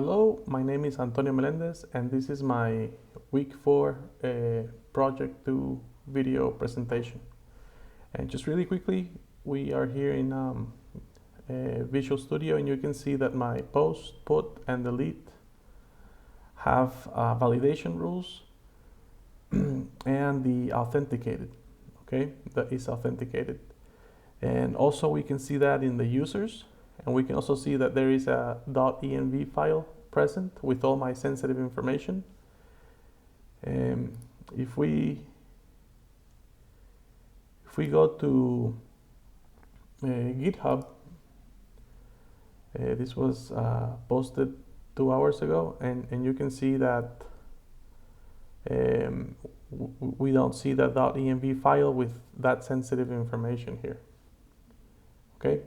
Hello, my name is AntonioMelendez and this is my week 4 project 2 video presentation. And just really quickly, we are here in Visual Studio and you can see that my post, put and delete have validation rules and the authenticated, okay, that is authenticated. And also we can see that in the users. And we can also see that there is a .env file present with all my sensitive information. If we go to GitHub, this was posted 2 hours ago, and you can see that we don't see the .env file with that sensitive information here. Okay.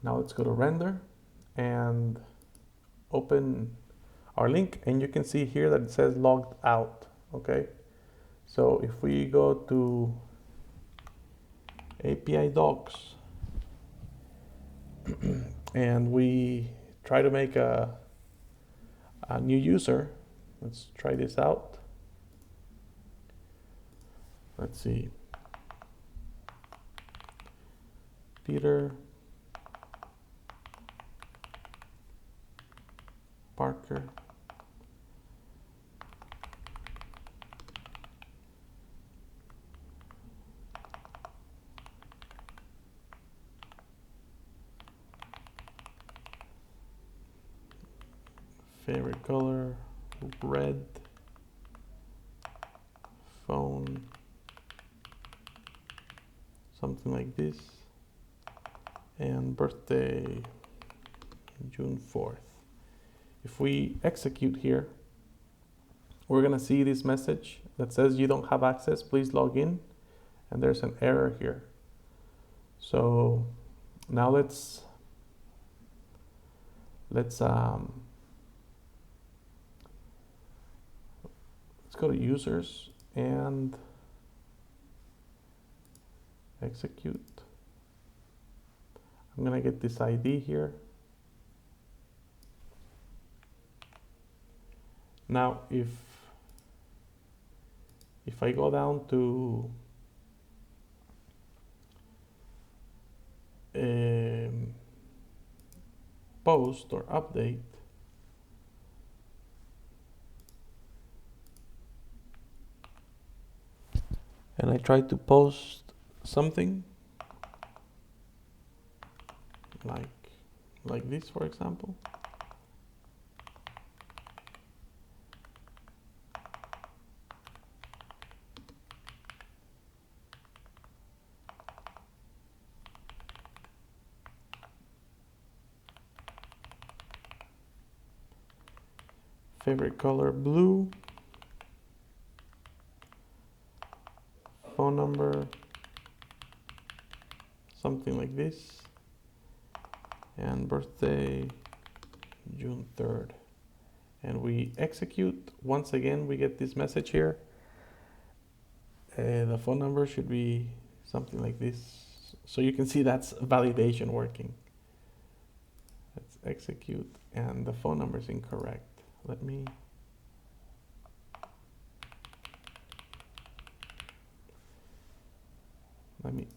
Now let's go to render and open our link, and you can see here that it says logged out. Okay, so if we go to API docs and we try to make a new user, let's try this out. Let's see, Peter Parker. Favorite color, red. Phone, something like this. And birthday, June 4th. If we execute here, we're gonna see this message that says you don't have access, please log in, and there's an error here. So now let's go to users and execute. I'm gonna get this ID here. Now, if I go down to post or update, and I try to post something like this, for example. Favorite color, blue. Phone number, something like this. And birthday, June 3rd. And we execute. Once again, we get this message here. The phone number should be something like this. So you can see that's validation working. Let's execute, and the phone number is incorrect. Let me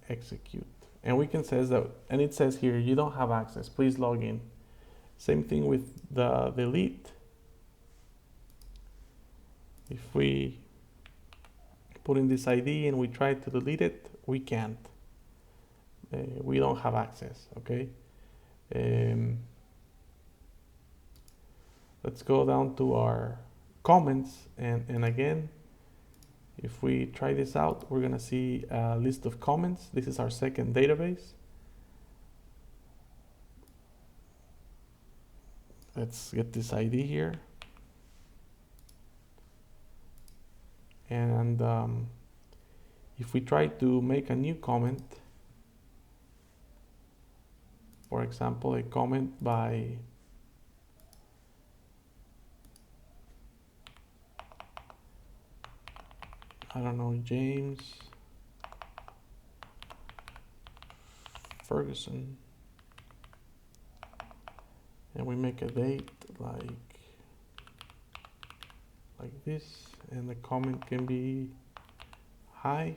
execute, and we can say that, and it says here you don't have access, please log in. Same thing with the delete. If we put in this ID and we try to delete it, we can't. We don't have access. Okay. Let's go down to our comments, and again, if we try this out, we're gonna see a list of comments. This is our second database. Let's get this ID here. And if we try to make a new comment, for example, a comment by I don't know, James Ferguson, and we make a date like like this, and the comment can be hi,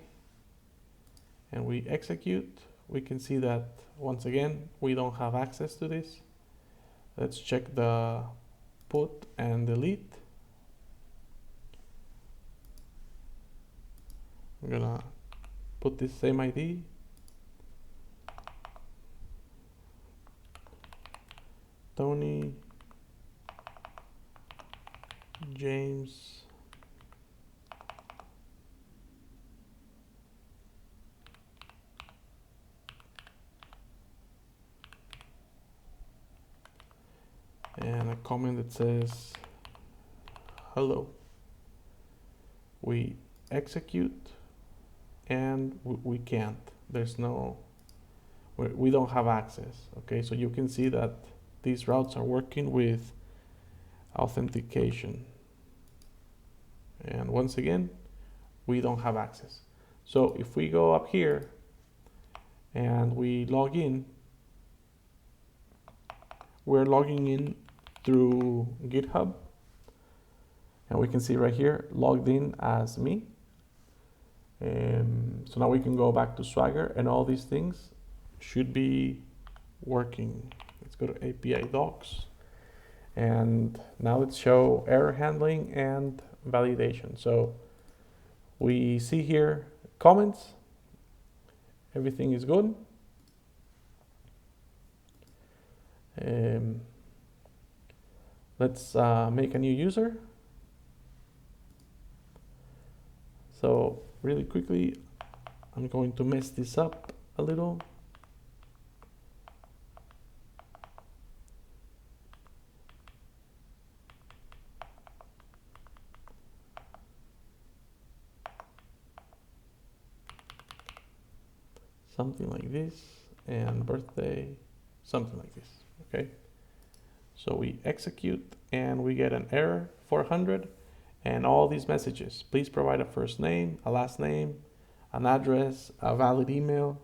and we execute. We can see that once again we don't have access to this. Let's check the put and delete. I'm gonna put this same ID, Tony James and a comment that says hello. We execute and we can't. There's no, we don't have access. Okay, so you can see that these routes are working with authentication. And once again, we don't have access. So if we go up here and we log in, we're logging in through GitHub, and we can see right here logged in as me. So now we can go back to Swagger, and all these things should be working. Let's go to API docs, and now let's show error handling and validation. So we see here comments, everything is good. Let's make a new user. So really quickly, I'm going to mess this up a little. Something like this, and birthday, something like this, okay? So we execute and we get an error 400 and all these messages. Please provide a first name, a last name, an address, a valid email,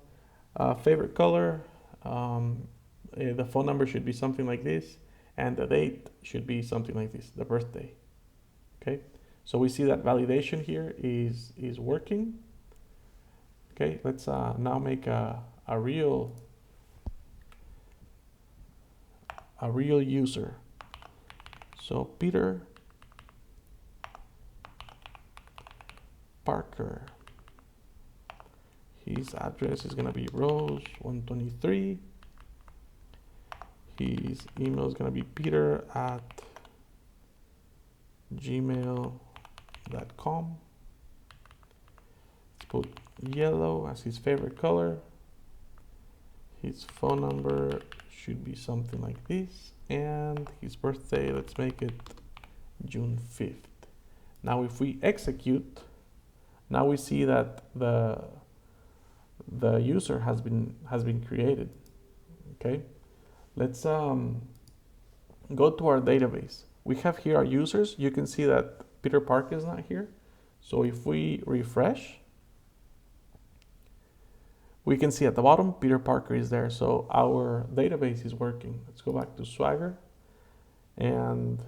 a favorite color, the phone number should be something like this, and the date should be something like this, the birthday, okay? So we see that validation here is working. Okay, let's now make a real user. So Peter Parker, his address is gonna be Rose 123. His email is gonna be peter@gmail.com. Let's put yellow as his favorite color. His phone number should be something like this, and his birthday, let's make it June 5th. Now if we execute, now we see that the user has been created. Okay, let's go to our database. We have here our users. You can see that Peter Parker is not here. So if we refresh, we can see at the bottom, Peter Parker is there. So our database is working. Let's go back to Swagger and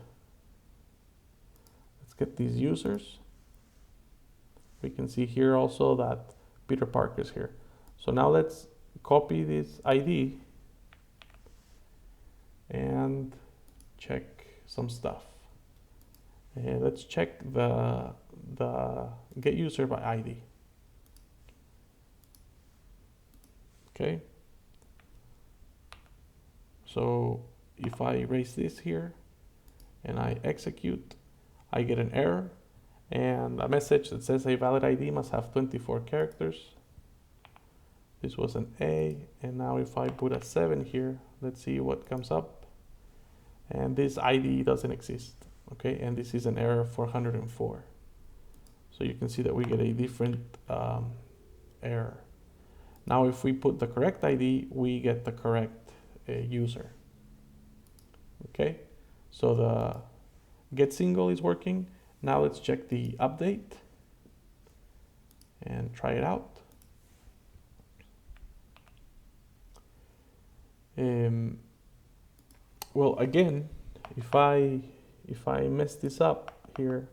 let's get these users. We can see here also that Peter Parker is here. So now let's copy this ID and check some stuff. And let's check the get user by ID. Okay, so if I erase this here and I execute, I get an error and a message that says a valid ID must have 24 characters. This was an A, and now if I put a 7 here, let's see what comes up. And this ID doesn't exist, okay? And this is an error 404. So you can see that we get a different error. Now if we put the correct ID, we get the correct user. Okay, so the get single is working. Now let's check the update and try it out. Well, again, if I mess this up here,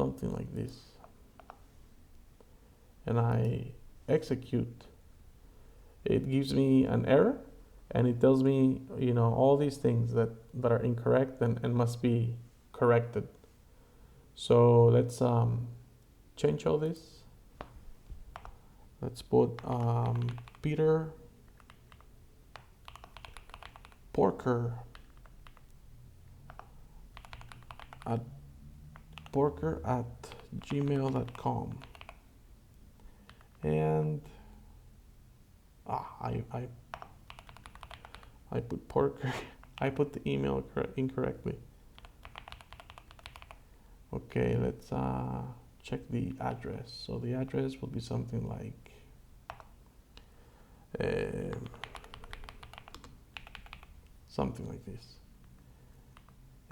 something like this, and I execute, it gives me an error, and it tells me, you know, all these things that are incorrect and must be corrected. So let's change all this. Let's put Peter Porker at gmail.com, and I put Porker. I put the email incorrectly. Okay, let's check the address. So the address will be something like something like this.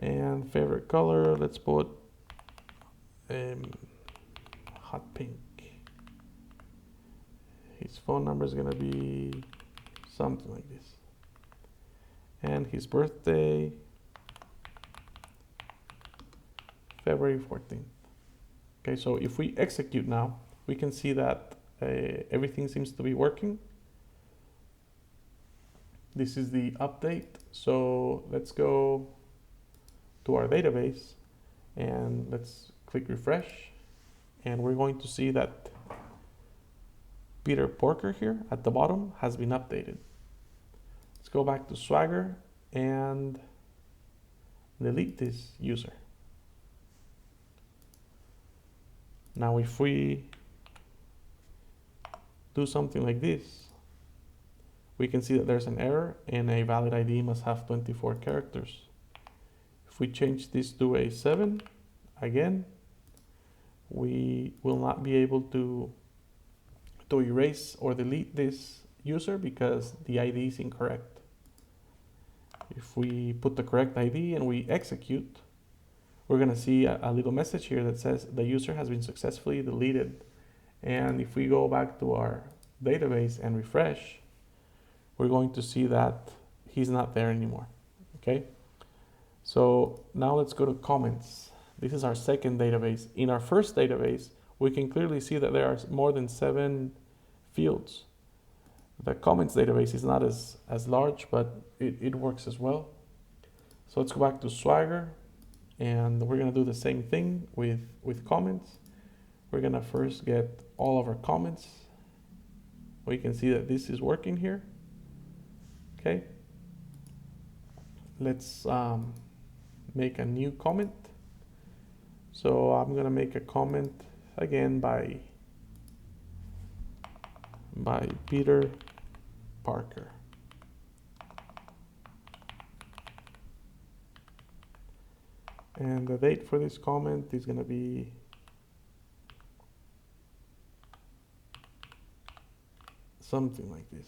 And favorite color, let's put hot pink. His phone number is gonna be something like this. And his birthday, February 14th. Okay, so if we execute now, we can see that everything seems to be working. This is the update. So let's go to our database and let's click refresh. And we're going to see that Peter Porker here at the bottom has been updated. Let's go back to Swagger and delete this user. Now if we do something like this, we can see that there's an error and a valid ID must have 24 characters. If we change this to a 7, again, we will not be able to erase or delete this user because the ID is incorrect. If we put the correct ID and we execute, we're gonna see a little message here that says the user has been successfully deleted. And if we go back to our database and refresh, we're going to see that he's not there anymore, okay? So now let's go to comments. This is our second database. In our first database, we can clearly see that there are more than 7 fields. The comments database is not as large, but it works as well. So let's go back to Swagger, and we're gonna do the same thing with comments. We're gonna first get all of our comments. We can see that this is working here. Okay, let's make a new comment. So I'm gonna make a comment again by Peter Parker. And the date for this comment is gonna be something like this.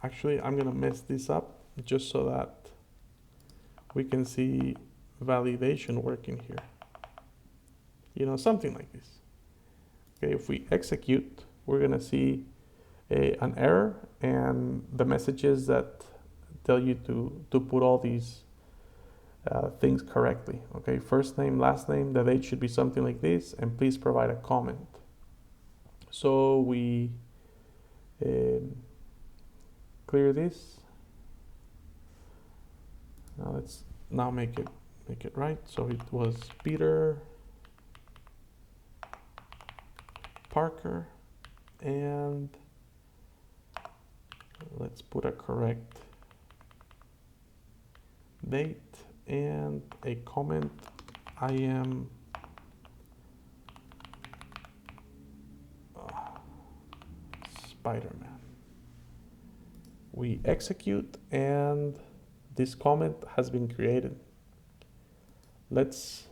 Actually, I'm gonna mess this up just so that we can see validation working here. You know, something like this. Okay, if we execute, we're gonna see an error and the messages that tell you to put all these things correctly. Okay, first name, last name, the date should be something like this, and please provide a comment. So we clear this. Now let's make it right. So it was Peter Parker, and let's put a correct date and a comment. I am Spider-Man. We execute and this comment has been created. Let's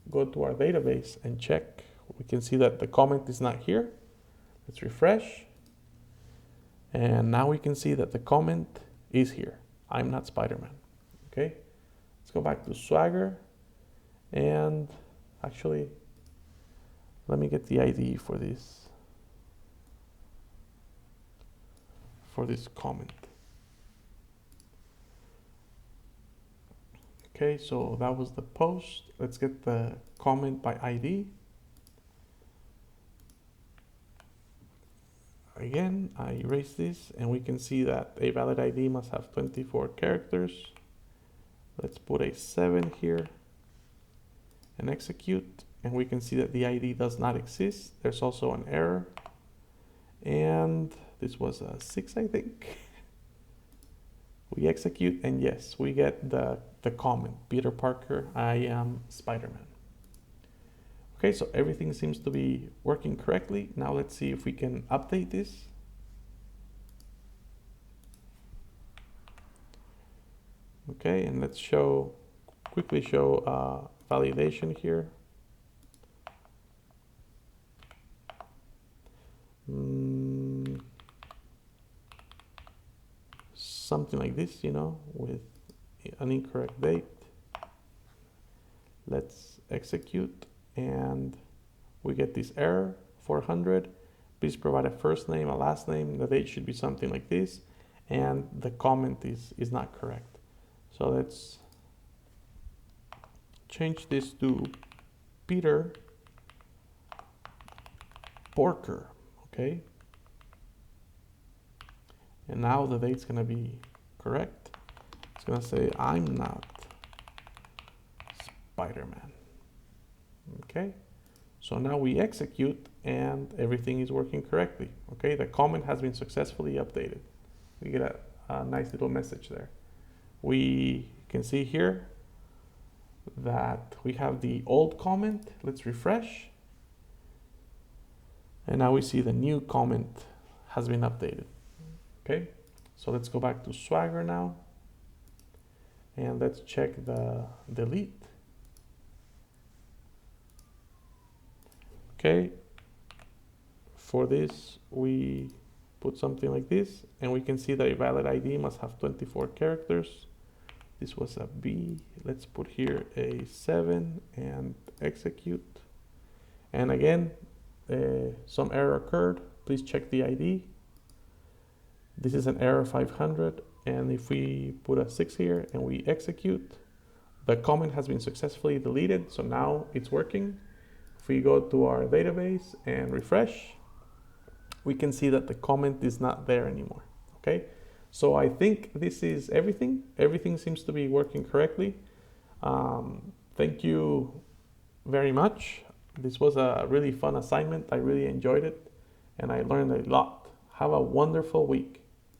go to our database and check. We can see that the comment is not here. Let's refresh. And now we can see that the comment is here. I'm not Spider-Man. Okay. Let's go back to Swagger. And actually, let me get the ID for this comment. Okay, so that was the post. Let's get the comment by ID. Again, I erase this and we can see that a valid ID must have 24 characters. Let's put a 7 here and execute. And we can see that the ID does not exist. There's also an error. And this was a 6, I think. We execute and yes, we get the comment. Peter Parker, I am Spider-Man. Okay, so everything seems to be working correctly. Now let's see if we can update this. Okay, and let's quickly show validation here. Something like this, you know, with an incorrect date. Let's execute and we get this error, 400. Please provide a first name, a last name. The date should be something like this. And the comment is not correct. So let's change this to Peter Porker, okay? And now the date's gonna be correct. It's gonna say, I'm not Spider-Man. Okay, so now we execute and everything is working correctly. Okay, the comment has been successfully updated. We get a nice little message there. We can see here that we have the old comment. Let's refresh. And now we see the new comment has been updated. Okay, so let's go back to Swagger now. And let's check the delete. Okay, for this, we put something like this, and we can see that a valid ID must have 24 characters. This was a B. Let's put here a 7 and execute. And again, some error occurred. Please check the ID. This is an error 500. And if we put a 6 here and we execute, the comment has been successfully deleted. So now it's working. If we go to our database and refresh, we can see that the comment is not there anymore. Okay, so I think this is everything. Everything seems to be working correctly. Thank you very much. This was a really fun assignment. I really enjoyed it and I learned a lot. Have a wonderful week.